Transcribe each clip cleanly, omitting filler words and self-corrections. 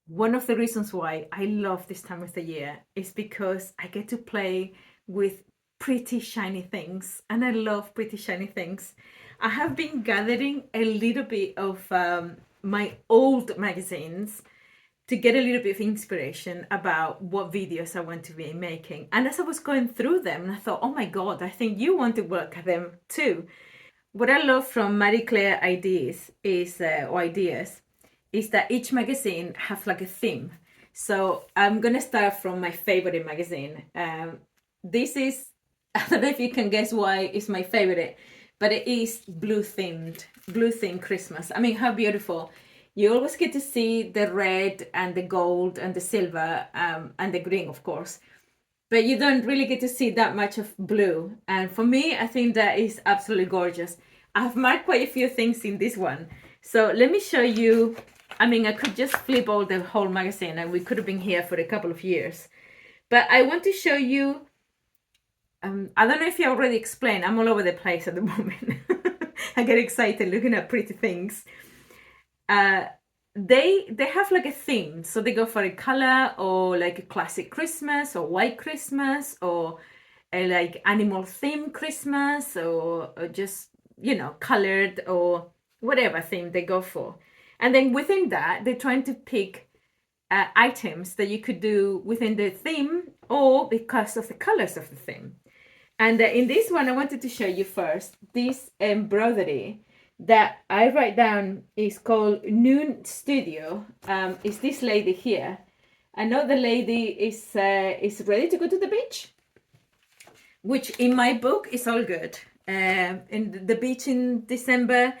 one of the reasons why I love this time of the year is because I get to play with pretty shiny things, and I love pretty shiny things. I have been gathering a little bit of my old magazines to get a little bit of inspiration about what videos I want to be making. And as I was going through them, I thought, oh my God, I think you want to work at them too. What I love from Marie Claire ideas is that each magazine have like a theme. So I'm gonna start from my favorite magazine. This is I don't know if you can guess why it's my favorite, but it is blue themed Christmas. I mean, how beautiful! You always get to see the red and the gold and the silver and the green, of course, but you don't really get to see that much of blue. And for me, I think that is absolutely gorgeous. I've marked quite a few things in this one. So let me show you. I mean, I could just flip all the whole magazine and we could have been here for a couple of years. But I want to show you, I don't know if you already explained, I'm all over the place at the moment. I get excited looking at pretty things. They have like a theme, so they go for a color or like a classic Christmas or white Christmas or a like animal theme Christmas or just colored or whatever theme they go for. And then within that they're trying to pick items that you could do within the theme or because of the colors of the theme. And in this one I wanted to show you first this embroidery that I write down is called Noon Studio. Is this lady here? I know the lady is ready to go to the beach, which in my book is all good. In the beach in December,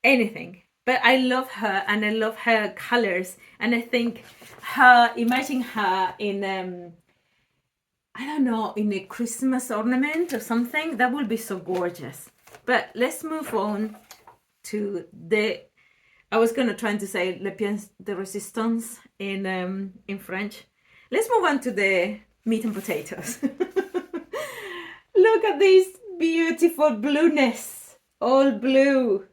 anything. But I love her and I love her colors, and I think imagine her in I don't know, in a Christmas ornament or something, that would be so gorgeous. But let's move on to I was gonna try to say le pièce de résistance in French. Let's move on to the meat and potatoes. Look at this beautiful blueness, all blue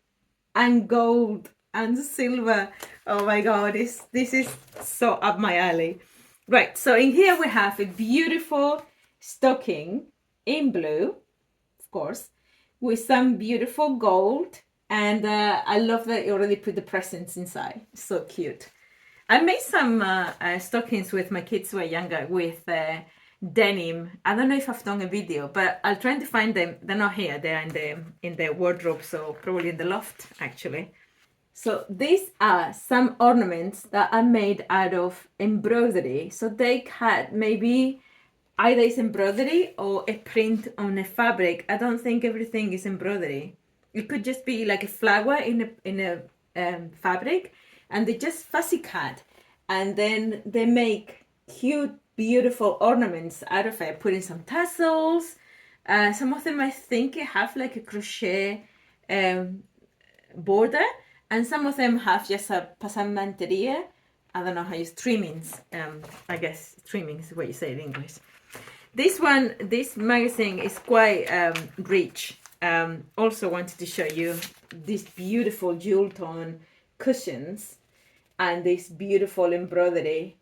and gold and silver. Oh my God, this is so up my alley. Right, so in here we have a beautiful stocking in blue, of course, with some beautiful gold. And I love that you already put the presents inside. So cute. I made some stockings with my kids who were younger with denim. I don't know if I've done a video, but I'll try to find them. They're not here. They're in the wardrobe, so probably in the loft actually. So these are some ornaments that are made out of embroidery. So they had maybe either it's embroidery or a print on a fabric. I don't think everything is embroidery. It could just be like a flower in a fabric, and they just fussy cut, and then they make cute, beautiful ornaments out of it, putting some tassels. Some of them I think have like a crochet border, and some of them have just a passementeria. I don't know how you trimmings. I guess trimmings is what you say in English. This magazine is quite rich. Also wanted to show you these beautiful jewel tone cushions and this beautiful embroidery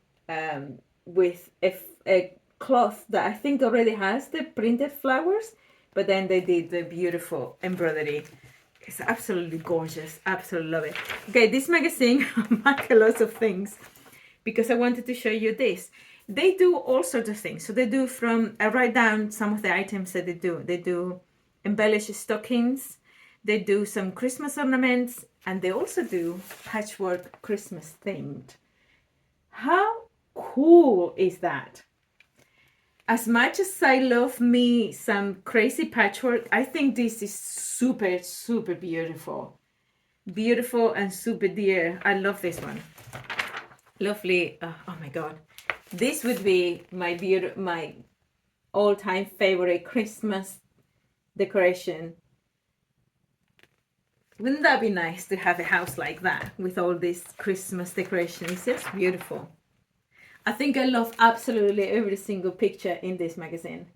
with a cloth that I think already has the printed flowers, but then they did the beautiful embroidery. It's absolutely gorgeous. Absolutely love it. Okay, this magazine mark a lot of things because I wanted to show you this. They do all sorts of things. So they do I write down some of the items that they do. They do embellished stockings. They do some Christmas ornaments, and they also do patchwork Christmas themed. How cool is that? As much as I love me some crazy patchwork, I think this is super, super beautiful. Beautiful and super dear. I love this one. Lovely. Oh my God. This would be my all-time favorite Christmas decoration. Wouldn't that be nice to have a house like that with all these Christmas decorations? It's just beautiful. I think I love absolutely every single picture in this magazine.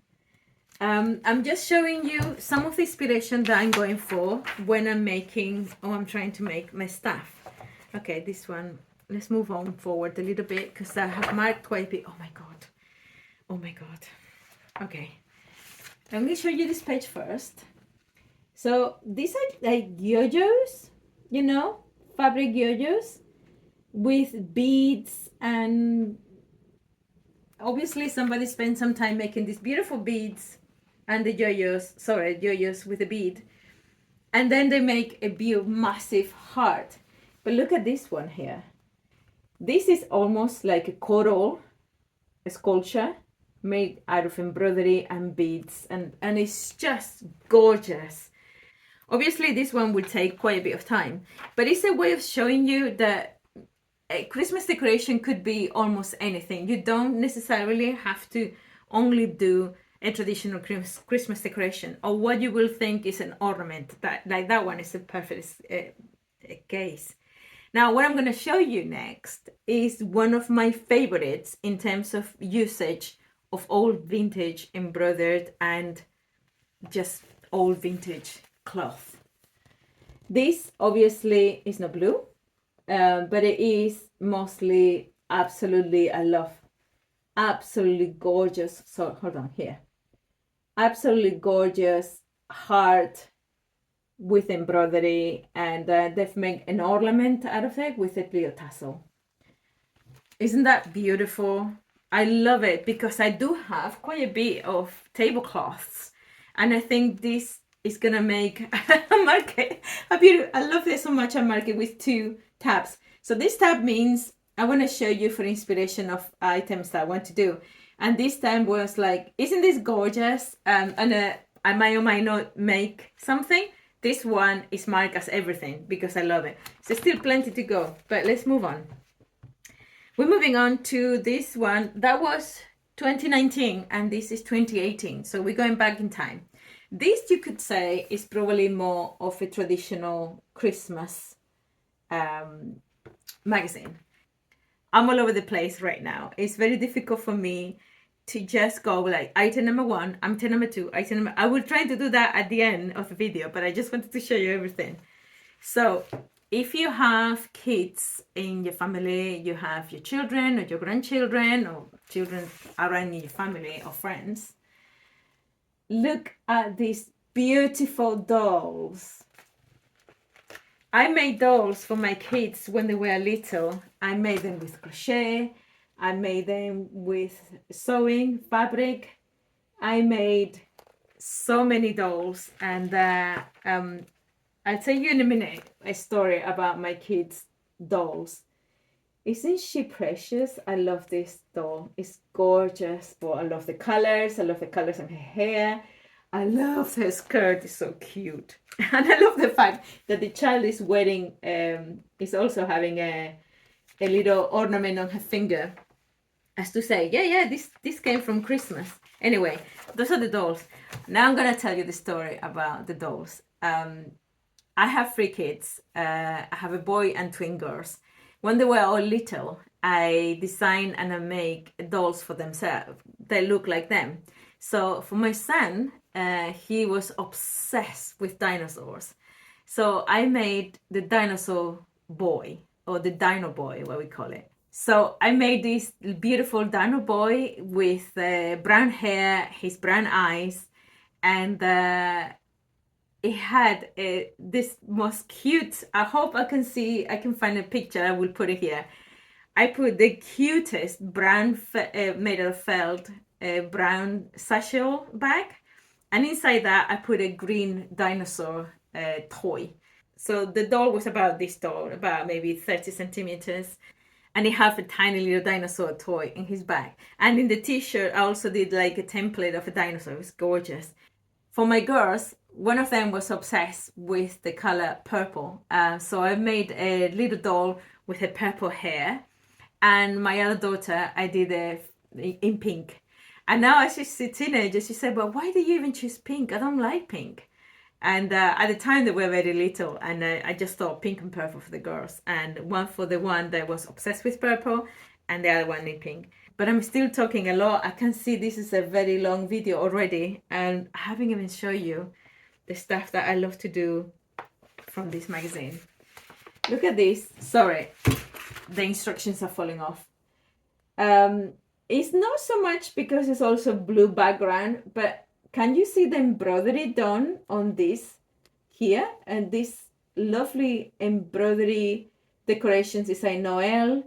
I'm just showing you some of the inspiration that I'm going for when I'm trying to make my stuff. Okay, this one let's move on forward a little bit because I have marked quite a bit. Oh my god, oh my god. Okay, I'm going to show you this page first. So these are like yo-yos, you know, fabric yo-yos with beads, and obviously somebody spent some time making these beautiful beads and the yo-yos, sorry, yo-yos with a bead, and then they make a massive heart. But look at this one here. This is almost like a coral, a sculpture made out of embroidery and beads, and it's just gorgeous. Obviously this one will take quite a bit of time, but it's a way of showing you that a Christmas decoration could be almost anything. You don't necessarily have to only do a traditional Christmas decoration, or what you will think is an ornament. That one is a perfect case. Now, what I'm going to show you next is one of my favorites in terms of usage of old vintage embroidered and just old vintage cloth. This obviously is not blue, but it is mostly absolutely, I love, absolutely gorgeous. So hold on here. Absolutely gorgeous heart with embroidery, and they've made an ornament out of it with a little tassel. Isn't that beautiful? I love it because I do have quite a bit of tablecloths, and I think this is gonna make a market a beautiful. I love this so much. I mark it with 2 tabs. So this tab means I want to show you for inspiration of items that I want to do, and this time was like, isn't this gorgeous? And I might or might not make something. This one is marked as everything because I love it. So still plenty to go, but let's move on. We're moving on to this one. That was 2019 and this is 2018. So we're going back in time. This, you could say, is probably more of a traditional Christmas magazine. I'm all over the place right now. It's very difficult for me to just go like item number 1, item number 2, item number... I will try to do that at the end of the video, but I just wanted to show you everything. So if you have kids in your family, you have your children or your grandchildren or children around your family or friends, look at these beautiful dolls. I made dolls for my kids when they were little. I made them with crochet. I made them with sewing, fabric. I made so many dolls, and I'll tell you in a minute a story about my kids' dolls. Isn't she precious? I love this doll. It's gorgeous. But I love the colors. I love the colors on her hair. I love her skirt. It's so cute. And I love the fact that the child is wearing, is also having a little ornament on her finger, as to say, yeah, this came from Christmas. Anyway, those are the dolls. Now I'm gonna tell you the story about the dolls. I have 3 kids. I have a boy and twin girls. When they were all little, I designed and I make dolls for themselves. They look like them. So for my son, he was obsessed with dinosaurs. So I made the dinosaur boy, or the dino boy, what we call it. So I made this beautiful dino boy with brown hair, his brown eyes, and it had this most cute, I hope I can find a picture, I will put it here. I put the cutest brown made of felt brown satchel bag, and inside that I put a green dinosaur toy. So the doll was about this tall, about maybe 30 centimeters. And he had a tiny little dinosaur toy in his bag. And in the t-shirt, I also did like a template of a dinosaur. It was gorgeous. For my girls, one of them was obsessed with the color purple. So I made a little doll with her purple hair. And my other daughter, I did in pink. And now as she's a teenager, she said, "But why do you even choose pink? I don't like pink." And at the time they were very little, and I just thought pink and purple for the girls, and one for the one that was obsessed with purple, and the other one in pink. But I'm still talking a lot. I can see this is a very long video already, and I haven't even shown you the stuff that I love to do from this magazine. Look at this. Sorry, the instructions are falling off. It's not so much because it's also blue background, but can you see the embroidery done on this here? And this lovely embroidery decorations is a Noel.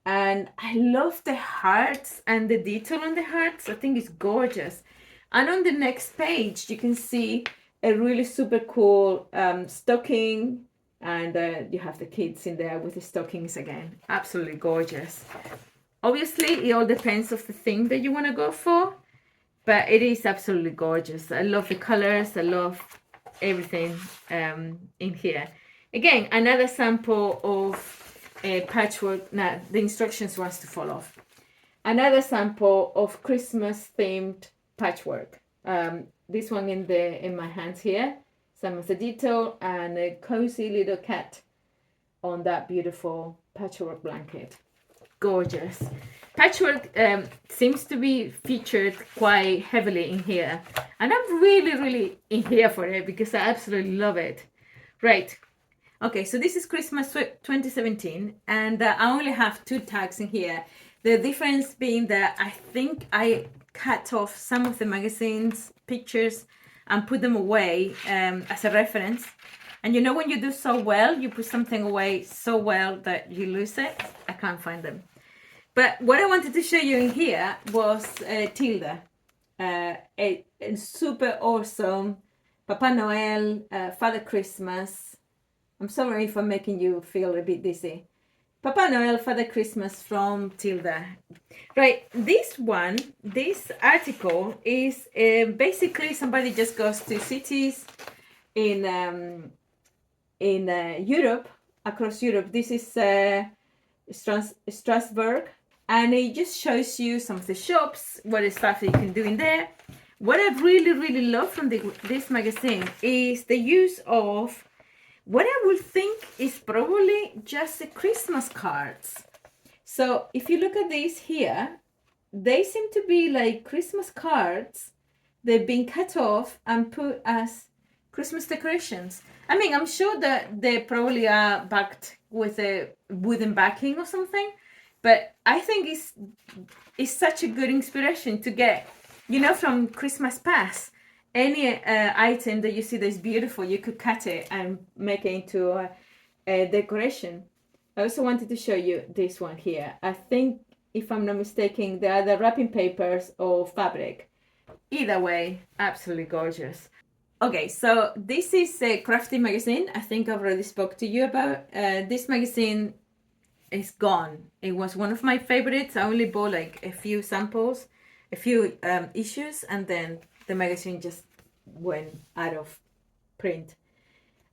And I love the hearts and the detail on the hearts. I think it's gorgeous. And on the next page, you can see a really super cool stocking. And you have the kids in there with the stockings again. Absolutely gorgeous. Obviously, it all depends of the thing that you want to go for. But it is absolutely gorgeous. I love the colors. I love everything in here. Again, another sample of patchwork. Now the instructions wants to fall off. Another sample of Christmas themed patchwork. This one in my hands here. Some of the detail and a cozy little cat on that beautiful patchwork blanket. Gorgeous. Patchwork seems to be featured quite heavily in here, and I'm really in here for it because I absolutely love it. Right. Okay, so this is Christmas 2017, and I only have 2 tags in here. The difference being that I think I cut off some of the magazine's pictures and put them away as a reference. And you know when you do so well, you put something away so well that you lose it? I can't find them. But what I wanted to show you in here was Tilda, a super awesome Papa Noel, Father Christmas. I'm sorry if I'm making you feel a bit dizzy. Papa Noel, Father Christmas from Tilda. Right, this article is basically somebody just goes to cities in Europe, across Europe. This is Strasbourg. And it just shows you some of the shops, what is stuff that you can do in there. What I really love from this magazine is the use of what I would think is probably just the Christmas cards. So if you look at these here, they seem to be like Christmas cards. They've been cut off and put as Christmas decorations. I mean, I'm sure that they probably are backed with a wooden backing or something. But I think it's such a good inspiration to get, you know, from Christmas past. Any item that you see that's beautiful, you could cut it and make it into a decoration. I also wanted to show you this one here. I think, if I'm not mistaken, they are the wrapping papers or fabric. Either way, absolutely gorgeous. Okay, so this is a Crafty magazine. I think I've already spoke to you about. This magazine is gone. It was one of my favorites. I only bought like a few samples, a few issues, and then the magazine just went out of print.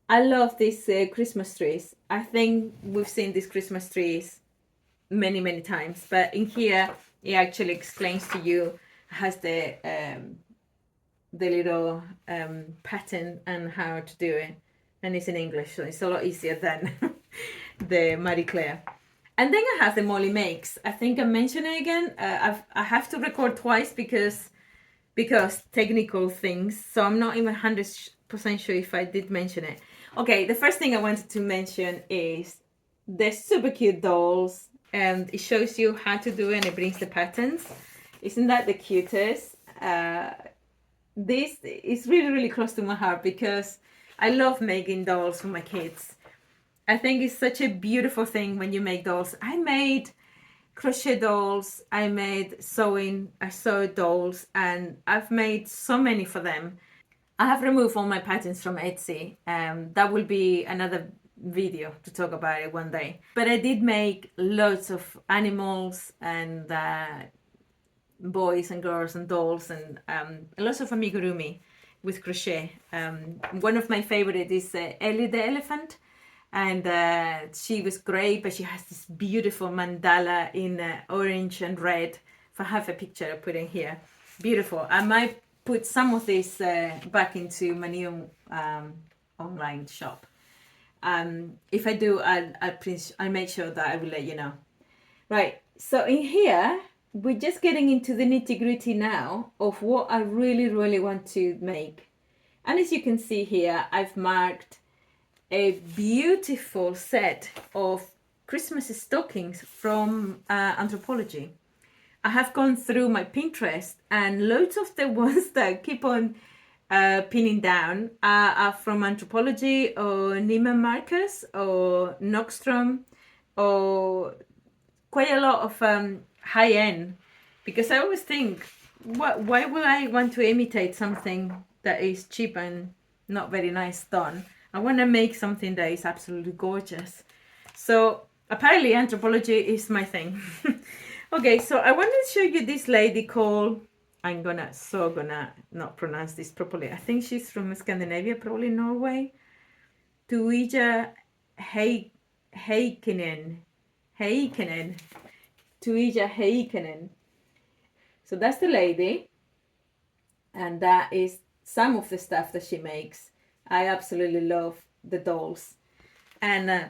I love these Christmas trees. I think we've seen these Christmas trees many times, but in here it actually explains to you, has the little pattern and how to do it, and it's in English, so it's a lot easier than the Marie Claire. And then I have the Mollie Makes. I think I mentioned it again. I have to record twice because technical things. So I'm not even 100% sure if I did mention it. Okay, the first thing I wanted to mention is the super cute dolls. And it shows you how to do it and it brings the patterns. Isn't that the cutest? This is really close to my heart because I love making dolls for my kids. I think it's such a beautiful thing when you make dolls. I made crochet dolls, I made sewed dolls, and I've made so many for them. I have removed all my patterns from Etsy. That will be another video to talk about it one day. But I did make loads of animals and boys and girls and dolls and lots of amigurumi with crochet. One of my favorite is Ellie the elephant. And she was great, but she has this beautiful mandala in orange and red. If I have a picture, I'll put in here. Beautiful. I might put some of this back into my new online shop. If I do, I'll make sure that I will let you know. Right, so in here, we're just getting into the nitty-gritty now of what I really want to make. And as you can see here, I've marked a beautiful set of Christmas stockings from Anthropology. I have gone through my Pinterest, and loads of the ones that I keep on pinning down are from Anthropology or Neiman Marcus or Nordstrom, or quite a lot of high end, because I always think, why would I want to imitate something that is cheap and not very nice done? I want to make something that is absolutely gorgeous. So apparently Anthropology is my thing. Okay, so I wanted to show you this lady called, I'm gonna not pronounce this properly. I think she's from Scandinavia, probably Norway. Tuija Heikkinen. Tuija Heikkinen. So that's the lady, and that is some of the stuff that she makes. I absolutely love the dolls, and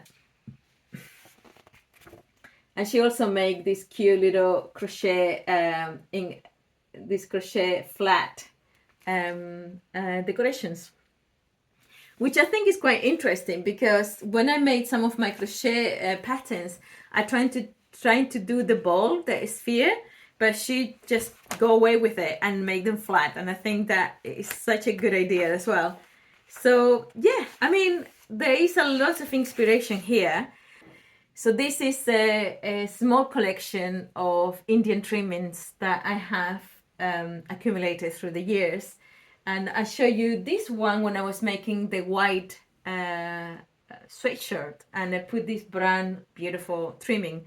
she also make this cute little crochet in this crochet flat decorations, which I think is quite interesting, because when I made some of my crochet patterns, I trying to do the ball, the sphere, but she just go away with it and make them flat, and I think that is such a good idea as well. So yeah, I mean, there is a lot of inspiration here. So this is a small collection of Indian trimmings that I have accumulated through the years. And I show you this one when I was making the white sweatshirt, and I put this brown beautiful trimming.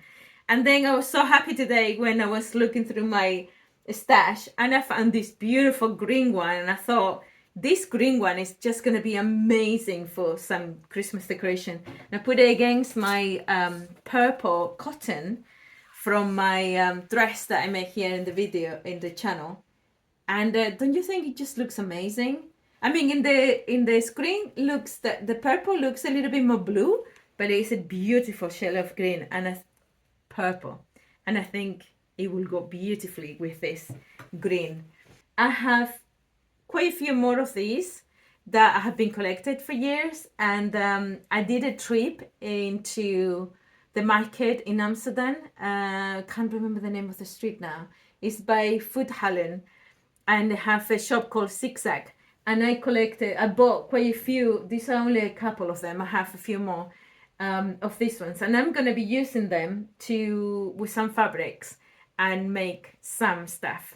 And then I was so happy today when I was looking through my stash, and I found this beautiful green one, and I thought, this green one is just going to be amazing for some Christmas decoration. And I put it against my purple cotton from my dress that I make here in the video, in the channel. And don't you think it just looks amazing? I mean, in the screen, looks the purple looks a little bit more blue, but it's a beautiful shade of green and a purple. And I think it will go beautifully with this green. I have quite a few more of these that have been collected for years, and I did a trip into the market in Amsterdam. Can't remember the name of the street now. It's by Foodhallen, and they have a shop called Zigzag, and I bought quite a few. These are only a couple of them. I have a few more of these ones, and I'm going to be using them with some fabrics and make some stuff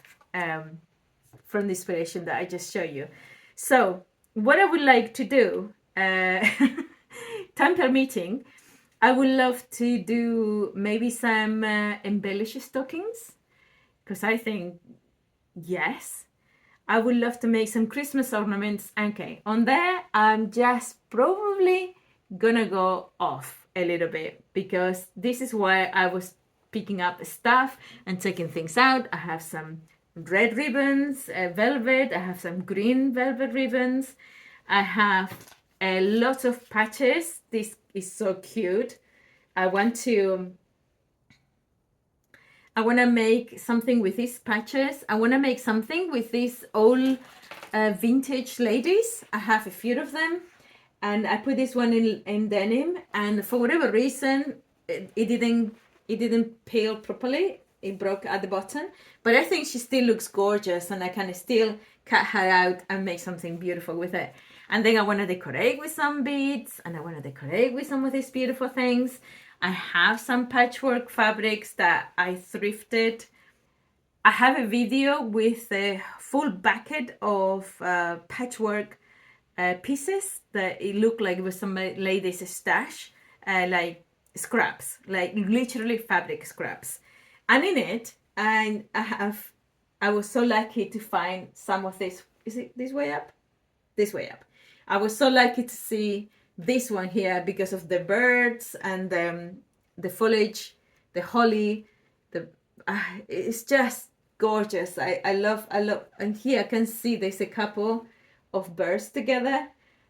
from the inspiration that I just showed you. So what I would like to do, time permitting, I would love to do maybe some embellished stockings, because I think, yes, I would love to make some Christmas ornaments. Okay, on there, I'm just probably gonna go off a little bit, because this is why I was picking up stuff and taking things out. I have some red ribbons, velvet. I have some green velvet ribbons. I have a lot of patches. This is so cute. I want to make something with these patches. I want to make something with these old vintage ladies. I have a few of them, and I put this one in denim, and for whatever reason it didn't peel properly. It broke at the bottom, but I think she still looks gorgeous, and I can still cut her out and make something beautiful with it. And then I want to decorate with some beads, and I want to decorate with some of these beautiful things. I have some patchwork fabrics that I thrifted. I have a video with a full bucket of patchwork pieces that it looked like it was some lady's stash, like scraps, like literally fabric scraps. And in it, I was so lucky to find some of this. Is it this way up? This way up. I was so lucky to see this one here because of the birds and the foliage, the holly. It's just gorgeous. I love. And here I can see there's a couple of birds together.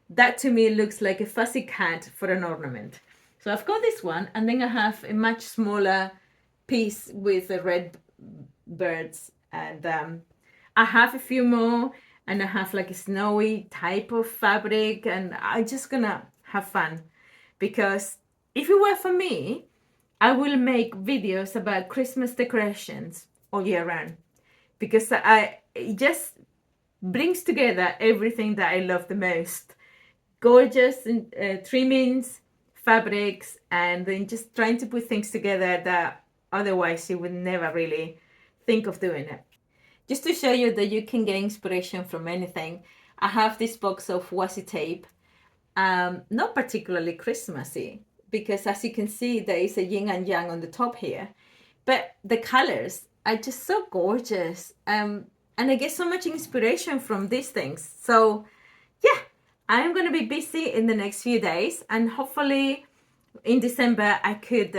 That to me looks like a fuzzy cat for an ornament. So I've got this one, and then I have a much smaller piece with the red birds, and I have a few more, and I have like a snowy type of fabric, and I'm just gonna have fun, because if it were for me, I will make videos about Christmas decorations all year round, because it just brings together everything that I love the most. Gorgeous trimmings, fabrics, and then just trying to put things together that otherwise you would never really think of doing it. Just to show you that you can get inspiration from anything, I have this box of washi tape, not particularly Christmassy, because as you can see, there is a yin and yang on the top here, but the colors are just so gorgeous. And I get so much inspiration from these things. So yeah, I'm going to be busy in the next few days, and hopefully in December I could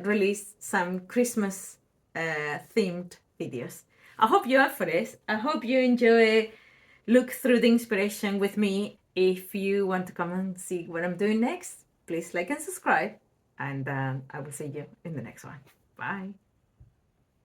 release some Christmas themed videos. I hope you're up for this. I hope you enjoy look through the inspiration with me. If you want to come and see what I'm doing next, please like and subscribe, and I will see you in the next one. Bye.